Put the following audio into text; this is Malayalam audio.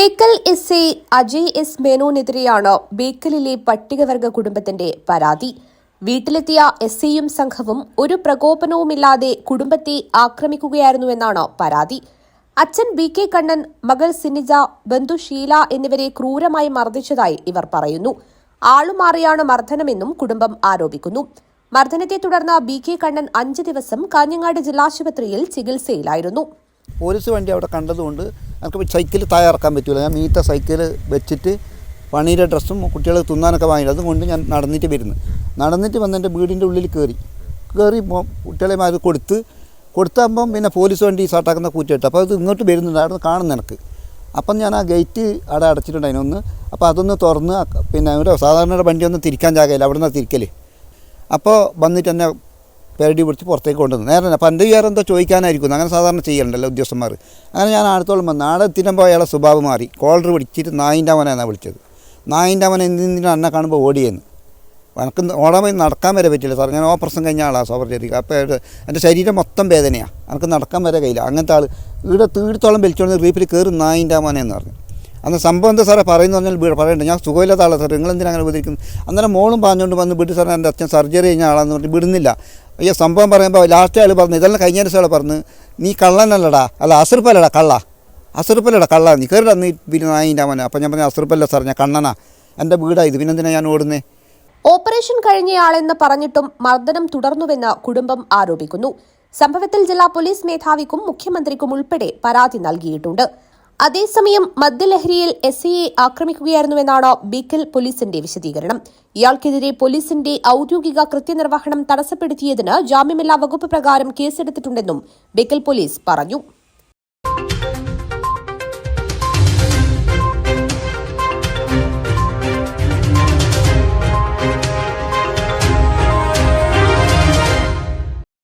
ബേക്കൽ എസ്.ഐ അജയ് എസ് മേനോനെതിരെയാണ് ബേക്കലിലെ പട്ടികവർഗ കുടുംബത്തിന്റെ പരാതി. വീട്ടിലെത്തിയ എസ്.ഐയും സംഘവും ഒരു പ്രകോപനവുമില്ലാതെ കുടുംബത്തെ ആക്രമിക്കുകയായിരുന്നുവെന്നാണ് പരാതി. അച്ഛൻ ബി.കെ. കണ്ണൻ, മകൾ സിനിജ, ബന്ധു ഷീല എന്നിവരെ ക്രൂരമായി മർദ്ദിച്ചതായി ഇവർ പറയുന്നു. ആളുമാറിയാണ് മർദ്ദനമെന്നും കുടുംബം ആരോപിക്കുന്നു. മർദ്ദനത്തെ തുടർന്ന് ബി.കെ. കണ്ണൻ 5 ദിവസം കാഞ്ഞങ്ങാട് ജില്ലാശുപത്രിയിൽ ചികിത്സയിലായിരുന്നു. പോലീസ് വണ്ടി അവിടെ കണ്ടതുകൊണ്ട് എനിക്ക് സൈക്കിൾ തയ്യാറാക്കാൻ പറ്റില്ല. ഞാൻ മീത്ത സൈക്കിൾ വെച്ചിട്ട് പണിയുടെ ഡ്രസ്സും കുട്ടികൾ തിന്നാനൊക്കെ വാങ്ങിയത് അതുകൊണ്ട് ഞാൻ നടന്നിട്ട് വന്ന് എൻ്റെ വീടിൻ്റെ ഉള്ളിൽ കയറി കുട്ടികളെ മാറി കൊടുത്താകുമ്പം പിന്നെ പോലീസ് വണ്ടി സ്റ്റാർട്ടാക്കുന്ന കൂറ്റിട്ട് അപ്പോൾ അത് ഇങ്ങോട്ട് വരുന്നുണ്ടായിരുന്നു കാണുന്ന എനിക്ക്. അപ്പം ഞാൻ ആ ഗേറ്റ് അവിടെ അടച്ചിട്ടുണ്ടായിരുന്നു അപ്പോൾ അതൊന്ന് തുറന്ന് പിന്നെ ഇവിടെ സാധാരണ വണ്ടി ഒന്നും തിരിക്കാൻ ജാഗയില്ല, അവിടെ നിന്ന് തിരിക്കൽ. അപ്പോൾ വന്നിട്ട് എന്നെ പേരടി പിടിച്ച് പുറത്തേക്ക് കൊണ്ടുവന്നു. നേരെ അപ്പം എൻ്റെ വിചാരം എന്തോ ചോദിക്കാനായിരിക്കും, അങ്ങനെ സാധാരണ ചെയ്യണ്ടല്ലോ ഉദ്യോഗസ്ഥന്മാർ. അങ്ങനെ ഞാൻ അടുത്തോളം വന്നു. ആടെ എത്തിനുമ്പോൾ അയാളെ സ്വഭാവം മാറി. കോളർ പിടിച്ചിട്ട് നായിൻ്റെ അവനാണ് വിളിച്ചത്. നായിൻ്റെ അവൻ എന്തിനും എന്നെ കാണുമ്പോൾ ഓടിയെന്ന്. എനിക്ക് ഓടാൻ പോയി നടക്കാൻ വരെ പറ്റില്ല സാർ. ഞാൻ ഓപ്പറേഷൻ കഴിഞ്ഞ ആളാണ് സർജറി. അപ്പോൾ എൻ്റെ ശരീരം മൊത്തം വേദനയാണ്, എനിക്ക് നടക്കാൻ വരെ കഴിയില്ല. അങ്ങനത്തെ ആൾ ഇവിടെ തീടത്തോളം വലിച്ചോണ്ട് റീപ്പിൽ കയറി നായിൻ്റെ അവനെന്ന് പറഞ്ഞു. അന്ന് സംഭവം എന്താ സാറേ പറയുന്നത് പറഞ്ഞാൽ പറയണ്ട, ഞാൻ സുഖമില്ലാത്ത ആളാണ് സാർ, നിങ്ങളെന്തിനാ അങ്ങനെ ഉപദ്രവിക്കുന്നത്. അന്നേരം മോളും പറഞ്ഞുകൊണ്ട് വന്ന് വിട്ട് സാറേ എൻ്റെ അച്ഛൻ സർജറി കഴിഞ്ഞ ആളാന്ന് പറഞ്ഞ് വിടുന്നില്ല. ഈ സംഭവം പറയുമ്പോൾ ലാസ്റ്റ് ആൾ പറഞ്ഞു, ഇതെല്ലാം കഴിഞ്ഞ ദിവസം പറഞ്ഞ് നീ കള്ളനല്ലടാ, അല്ല അസുറുപ്പല്ലടാ കള്ള നീ കയറിടാ നീ പിന്നെ നായിൻ്റെ അവനെ. അപ്പം ഞാൻ പറഞ്ഞു അസുറുപ്പല്ല സാർ, ഞാൻ കണ്ണനാ, എൻ്റെ വീടാണ് ഇത്, പിന്നെന്തിനാ ഞാൻ ഓടുന്നേ. ഓപ്പറേഷൻ കഴിഞ്ഞയാളെന്ന് പറഞ്ഞിട്ടും മർദ്ദനം തുടർന്നുവെന്ന് കുടുംബം ആരോപിക്കുന്നു. സംഭവത്തിൽ ജില്ലാ പോലീസ് മേധാവിക്കും മുഖ്യമന്ത്രിക്കും ഉൾപ്പെടെ പരാതി നൽകിയിട്ടുണ്ട്. അതേസമയം മദ്യലഹരിയിൽ എസ്.ഐയെ ആക്രമിക്കുകയായിരുന്നുവെന്നാണ് ബേക്കൽ പോലീസിന്റെ വിശദീകരണം. ഇയാൾക്കെതിരെ പോലീസിന്റെ ഔദ്യോഗിക കൃത്യനിർവഹണം തടസ്സപ്പെടുത്തിയതിന് ജാമ്യമില്ലാ വകുപ്പ് പ്രകാരം കേസെടുത്തിട്ടുണ്ടെന്നും ബേക്കൽ പോലീസ് പറഞ്ഞു.